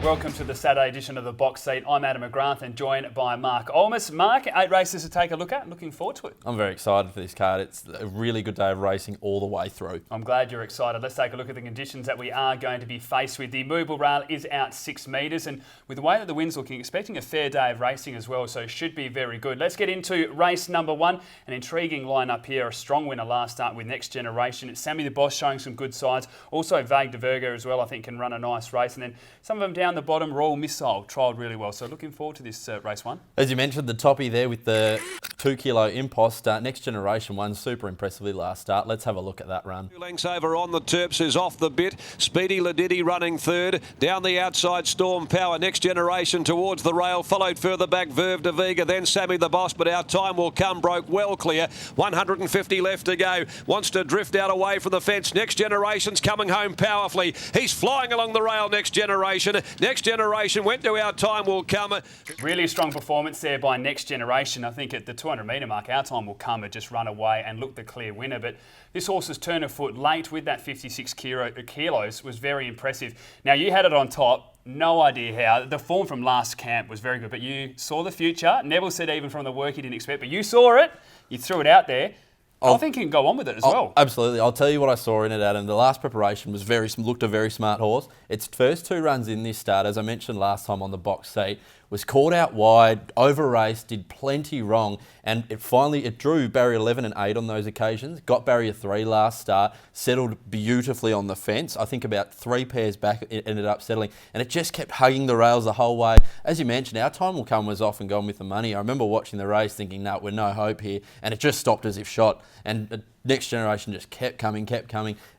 welcome to the Saturday edition of the Box Seat. I'm Adam McGrath and joined by Mark Olmos. Mark, 8 races to take a look at. Looking forward to it. I'm very excited for this card. It's a really good day of racing all the way through. I'm glad you're excited. Let's take a look at the conditions that we are going to be faced with. The movable rail is out 6 metres, and with the way that the wind's looking, expecting a fair day of racing as well, so it should be very good. Let's get into race number 1. An intriguing lineup here. A strong winner last start with Next Generation. It's Sammy the Boss showing some good sides. Also VEGA as well, I think, can run a nice race. And then some of them down the bottom, Royal Missile, trialled really well. So looking forward to this race 1. As you mentioned, the toppy there with the 2 kilo impost. Next Generation won super impressively last start. Let's have a look at that run. 2 lengths over on the Terps is off the bit. Speedy Ladiddy running third. Down the outside, Storm Power. Next Generation towards the rail. Followed further back, VEUVE to VEGA. Then Sammy the Boss, but our time will come. Broke well clear. 150 left to go. Wants to drift out away from the fence. Next Generation's coming home powerfully. He's flying along the rail, Next Generation. Next Generation went to our time will come. Really strong performance there by Next Generation. I think at the 200 metre mark, our time will come. It just run away and looked the clear winner. But this horse's turn of foot late with that 56 kilos was very impressive. Now, you had it on top. No idea how. The form from last camp was very good, but you saw the future. Neville said even from the work he didn't expect, but you saw it. You threw it out there. I think you can go on with it as well. Absolutely. I'll tell you what I saw in it, Adam. The last preparation was looked a very smart horse. Its first 2 runs in this start, as I mentioned last time on the box seat, was caught out wide, over-raced, did plenty wrong, and it drew barrier 11 and 8 on those occasions, got barrier 3 last start, settled beautifully on the fence. I think about 3 pairs back it ended up settling, and it just kept hugging the rails the whole way. As you mentioned, our time will come was off and gone with the money. I remember watching the race thinking, no, we're no hope here, and it just stopped as if shot, and Next Generation just kept coming,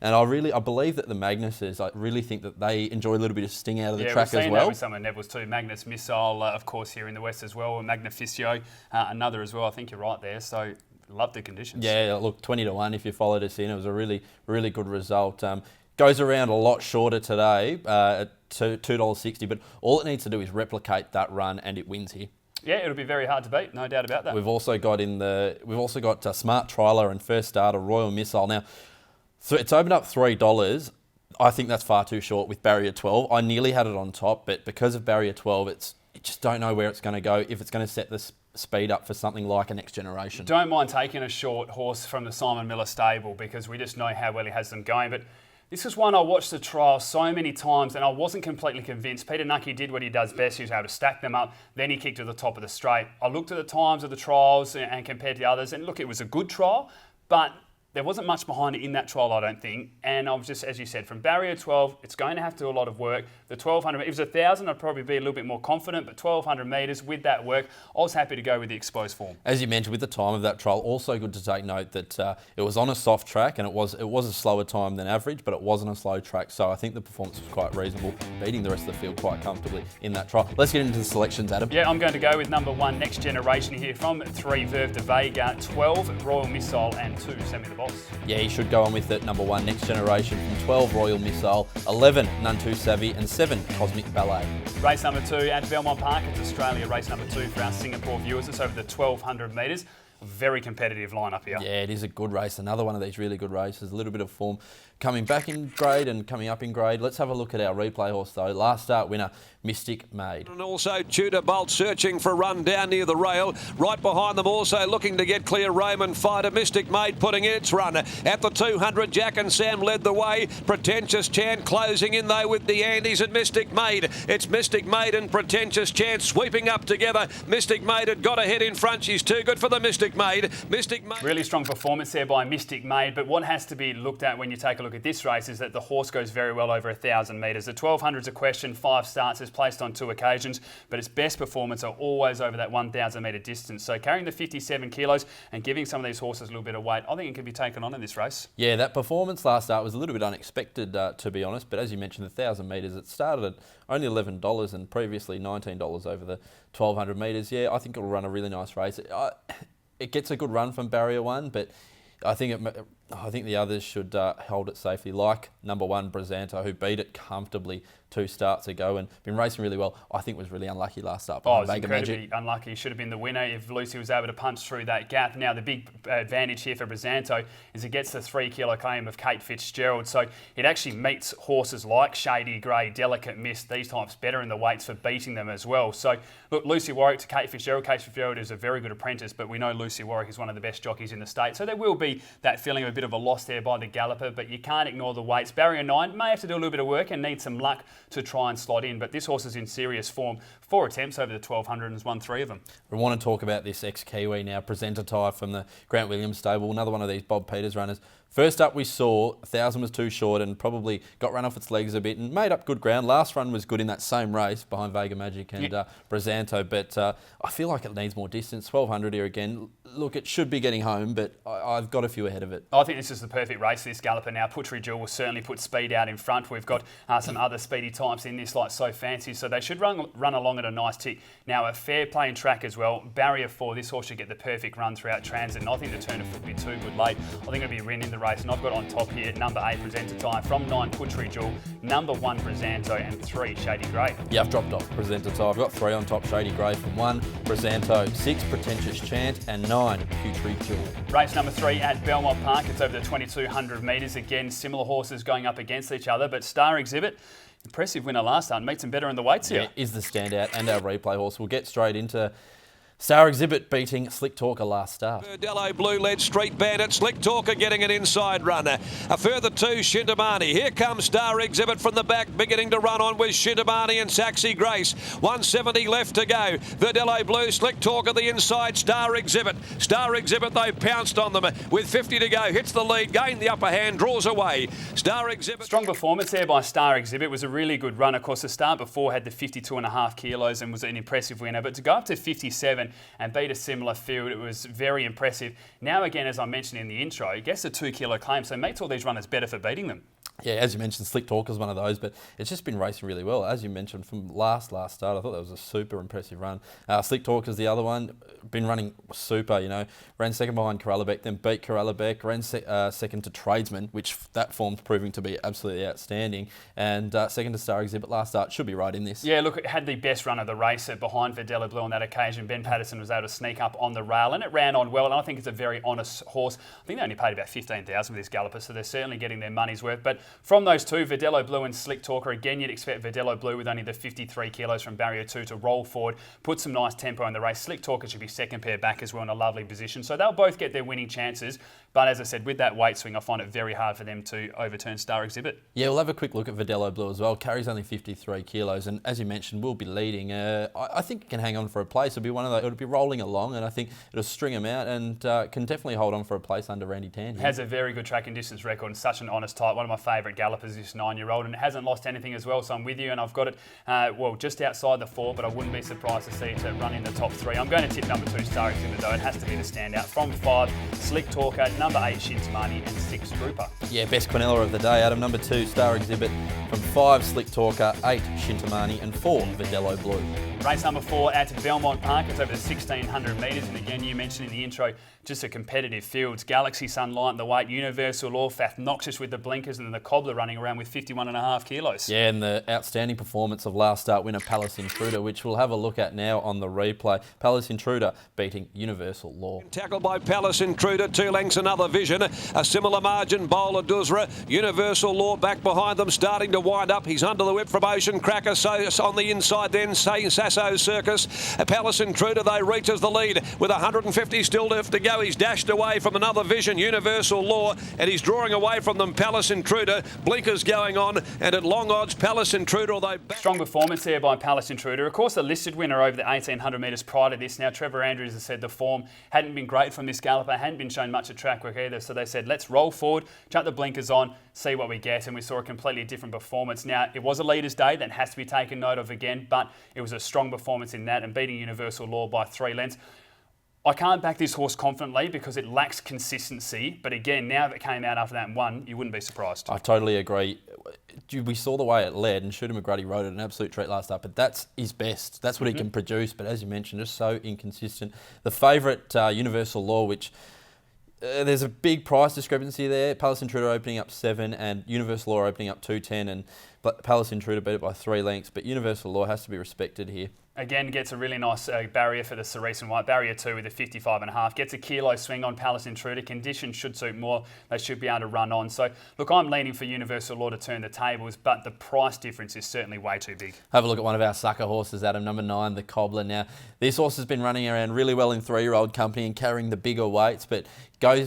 and I believe that the Magnuses, I really think that they enjoy a little bit of sting out of the track as well. Yeah, we've seen that with some of Neville's too. Magnus Missile, of course, here in the West as well, and Magnificio, another as well. I think you're right there, so love the conditions. Yeah, look, 20 to 1 if you followed us in. It was a really, really good result. Goes around a lot shorter today at $2.60, but all it needs to do is replicate that run and it wins here. Yeah, it'll be very hard to beat, no doubt about that. We've also got Smart Trialer and first starter Royal Missile. Now, so it's opened up $3. I think that's far too short with barrier 12. I nearly had it on top, but because of barrier 12, you just don't know where it's going to go, if it's going to set the speed up for something like a Next Generation. Don't mind taking a short horse from the Simon Miller stable because we just know how well he has them going. But this is one I watched the trial so many times and I wasn't completely convinced. Peter Nucky did what he does best. He was able to stack them up. Then he kicked to the top of the straight. I looked at the times of the trials and compared to the others. And look, it was a good trial, but there wasn't much behind it in that trial, I don't think. And I was just, as you said, from barrier 12, it's going to have to do a lot of work. The 1,200, if it was 1,000, I'd probably be a little bit more confident, but 1,200 metres with that work, I was happy to go with the exposed form. As you mentioned, with the time of that trial, also good to take note that it was on a soft track and it was a slower time than average, but it wasn't a slow track. So I think the performance was quite reasonable, beating the rest of the field quite comfortably in that trial. Let's get into the selections, Adam. Yeah, I'm going to go with number 1, Next Generation here from 3, VEUVE to VEGA, 12, Royal Missile, and 2, Sammy the Boss. Yeah, he should go on with it. Number 1, Next Generation from 12, Royal Missile, 11, None Too Savvy, and 7, Cosmic Ballet. Race number 2 at Belmont Park. It's Australia race number 2 for our Singapore viewers. It's over the 1,200 metres. Very competitive lineup here. Yeah, it is a good race. Another one of these really good races. A little bit of form coming back in grade and coming up in grade. Let's have a look at our replay horse though. Last start winner, Mystic Maid. And also Tudor Bolt searching for a run down near the rail. Right behind them also looking to get clear, Roman Fighter. Mystic Maid putting in its run. At the 200, Jack and Sam led the way. Pretentious Chant closing in though with the Andes and Mystic Maid. It's Mystic Maid and Pretentious Chant sweeping up together. Mystic Maid had got ahead in front. She's too good for the Mystic Maid. Really strong performance there by Mystic Maid, but what has to be looked at when you take a look at this race is that the horse goes very well over 1,000 metres. The 1,200's a question, 5 starts, is placed on 2 occasions, but its best performance are always over that 1,000 metre distance. So carrying the 57 kilos and giving some of these horses a little bit of weight, I think it can be taken on in this race. Yeah, that performance last start was a little bit unexpected, to be honest, but as you mentioned, the 1,000 metres, it started at only $11 and previously $19 over the 1,200 metres. Yeah, I think it'll run a really nice race. It gets a good run from barrier 1, but I think I think the others should hold it safely, like number 1, BRISANTO, who beat it comfortably 2 starts ago and been racing really well. I think was really unlucky last start. Oh, it was incredibly unlucky. He should have been the winner if Lucy was able to punch through that gap. Now, the big advantage here for BRISANTO is it gets the 3 kilo claim of Kate FITZGERALD. So it actually meets horses like Shady, Grey, Delicate Mist, these types better in the weights for beating them as well. So, look, Lucy Warwick to Kate FITZGERALD. Kate FITZGERALD is a very good apprentice, but we know Lucy Warwick is one of the best jockeys in the state. So there will be that feeling of a bit of a loss there by the galloper, but you can't ignore the weights. Barrier 9 may have to do a little bit of work and need some luck to try and slot in, but this horse is in serious form. 4 attempts over the 1200 and has won 3 of them. We want to talk about this ex-Kiwi now, Presenter Tie from the Grant Williams stable, another one of these Bob Peters runners. First up we saw 1,000 was too short and probably got run off its legs a bit and made up good ground. Last run was good in that same race behind Vega Magic and BRISANTO, but I feel like it needs more distance. 1,200 here again. Look, it should be getting home, but I've got a few ahead of it. I think this is the perfect race for this galloper now. PUTERI will certainly put speed out in front. We've got some other speedy types in this, like So Fancy, so they should run along at a nice tick. Now, a fair playing track as well. Barrier 4, this horse should get the perfect run throughout transit, and I think the turn of foot will be too good late. I think it'll be winning the race, and I've got on top here number 8, Presenter Tie, from 9, PUTERI, number 1, BRISANTO, and 3, Shady Grey. Yeah, I've dropped off Presenter Tie. I've got 3 on top, Shady Grey from 1, BRISANTO, 6, Pretentious Chant, and 9, PUTERI. Race number 3 at Belmont Park. It's over the 2,200 metres. Again, similar horses going up against each other, but Star Exhibit, impressive winner last start, meets them better in the weights here. Yeah, is the standout and our replay horse. We'll get straight into Star Exhibit beating Slick Talker last start. Verdello Blue led Street Bandit. Slick Talker getting an inside runner. A further 2, Shintamani. Here comes Star Exhibit from the back, beginning to run on with Shintamani and Saxy Grace. 170 left to go. Verdello Blue, Slick Talker the inside, Star Exhibit. Star Exhibit, they pounced on them with 50 to go. Hits the lead, gained the upper hand, draws away. Star Exhibit. Strong performance there by Star Exhibit. It was a really good run. Of course, the start before had the 52.5 kilos and was an impressive winner, but to go up to 57 and beat a similar field, it was very impressive. Now again, as I mentioned in the intro, he gets a 2 kilo claim, so makes all these runners better for beating them. Yeah, as you mentioned, Slick Talker's one of those, but it's just been racing really well. As you mentioned, from last start, I thought that was a super impressive run. Slick Talker's the other one, been running super, you know. Ran second behind Corralabek, then beat Corralabek, ran second to Tradesman, which that form's proving to be absolutely outstanding, and second to Star Exhibit last start, should be right in this. Yeah, look, it had the best run of the race behind Verdello Blue on that occasion. Ben Patterson was able to sneak up on the rail, and it ran on well, and I think it's a very honest horse. I think they only paid about 15,000 for this galloper, so they're certainly getting their money's worth. But from those 2, Verdello Blue and Slick Talker, again, you'd expect Verdello Blue with only the 53 kilos from barrier 2 to roll forward, put some nice tempo in the race. Slick Talker should be second pair back as well in a lovely position. So they'll both get their winning chances. But as I said, with that weight swing, I find it very hard for them to overturn Star Exhibit. Yeah, we'll have a quick look at Verdello Blue as well. Carries only 53 kilos, and as you mentioned, will be leading. I think it can hang on for a place. It'll be one of those. It'll be rolling along, and I think it'll string him out and can definitely hold on for a place under Randy Tan. Has a very good track and distance record and such an honest type. One of my favourite gallopers, this 9-year-old, and it hasn't lost anything as well. So I'm with you, and I've got it well just outside the 4, but I wouldn't be surprised to see it run in the top 3. I'm going to tip number 2, Star Exhibit, though. It has to be the standout. From 5, Slick Talker, number 8, Shintamani, and 6, Grouper. Yeah, best Quinella of the day, Adam. Number 2, Star Exhibit. From 5, Slick Talker, 8, Shintamani, and 4, Verdello Blue. Race number 4 at Belmont Park. It's over the 1,600 metres, and again, you mentioned in the intro, just a competitive field. Galaxy Sunlight in the weight, Universal Law, FATHNOXIOUS with the blinkers, and then the Cobbler running around with 51.5 kilos. Yeah, and the outstanding performance of last start winner Palace Intruder, which we'll have a look at now on the replay. Palace Intruder beating Universal Law. Tackled by Palace Intruder, 2 lengths, another vision. A similar margin, Bowler Duzra. Universal Law back behind them, starting to wind up. He's under the whip from Ocean Cracker, so on the inside then, Sasso Circus. Palace Intruder, they reaches the lead with 150 still left to go. He's dashed away from another vision, Universal Law, and he's drawing away from them, Palace Intruder. Blinkers going on, and at long odds, Palace Intruder, although... Strong performance there by Palace Intruder. Of course, a listed winner over the 1,800 metres prior to this. Now, Trevor Andrews has said the form hadn't been great from this galloper, hadn't been shown much at track work either, so they said, let's roll forward, chuck the blinkers on, see what we get, and we saw a completely different performance. Now, it was a leader's day, that has to be taken note of again, but it was a strong performance in that, and beating Universal Law by 3 lengths. I can't back this horse confidently because it lacks consistency. But again, now that it came out after that and won, you wouldn't be surprised. I totally agree. We saw the way it led, and Shooter McGruddy rode it an absolute treat last up. But that's his best. That's what he can produce. But as you mentioned, just so inconsistent. The favourite, Universal Law, which There's a big price discrepancy there. Palace Intruder opening up 7 and Universal Law opening up 2.10, and Palace Intruder beat it by 3 lengths, but Universal Law has to be respected here. Again, gets a really nice barrier for the Cerise and White. Barrier 2 with a 55.5. Gets a kilo swing on Palace Intruder. Conditions should suit more. They should be able to run on. So, look, I'm leaning for Universal Law to turn the tables, but the price difference is certainly way too big. Have a look at one of our sucker horses, Adam, number 9, the COBBLA. Now, this horse has been running around really well in 3-year-old company and carrying the bigger weights, but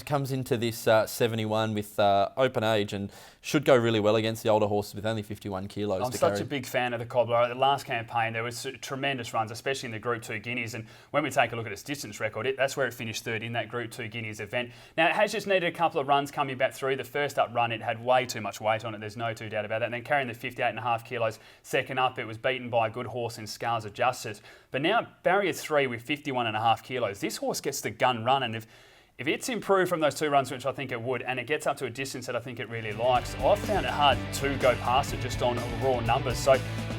comes into this 71 with open age and should go really well against the older horses with only 51 kilos I'm such a big fan of the COBBLA. The last campaign, there was tremendous runs, especially in the Group 2 Guineas. And when we take a look at its distance record, that's where it finished 3rd in that Group 2 Guineas event. Now, it has just needed a couple of runs coming back through. The first up run, it had way too much weight on it. There's no two doubt about that. And then carrying the 58.5 kilos second up, it was beaten by a good horse in Scars of Justice. But now, barrier 3 with 51.5 kilos. This horse gets the gun run, and if it's improved from those 2 runs, which I think it would, and it gets up to a distance that I think it really likes, I've found it hard to go past it just on raw numbers. So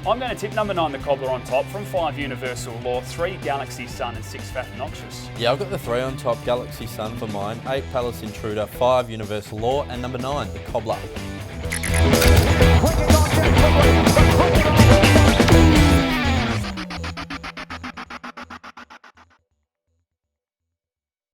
I'm going to tip number 9, the COBBLA on top, from 5 Universal Law, 3 Galaxy Sun and 6 FATHNOXIOUS. Yeah, I've got the 3 on top, Galaxy Sun for mine, 8 Palace Intruder, 5 Universal Law, and number 9, the COBBLA.